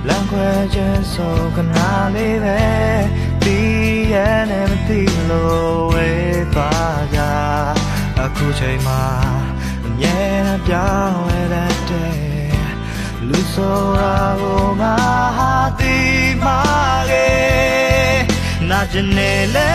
လမ်းခွဲခြင်းဆိုခဏလေးပဲတီးရနဲ့မသိလို့ဝေးသွားကြအခုချိန်မှာအမြဲတမ်းပြောင်းလဲတတ်တယ်လူဆိုတာကိုငါသိမှာကဲနာကျင်နေလေ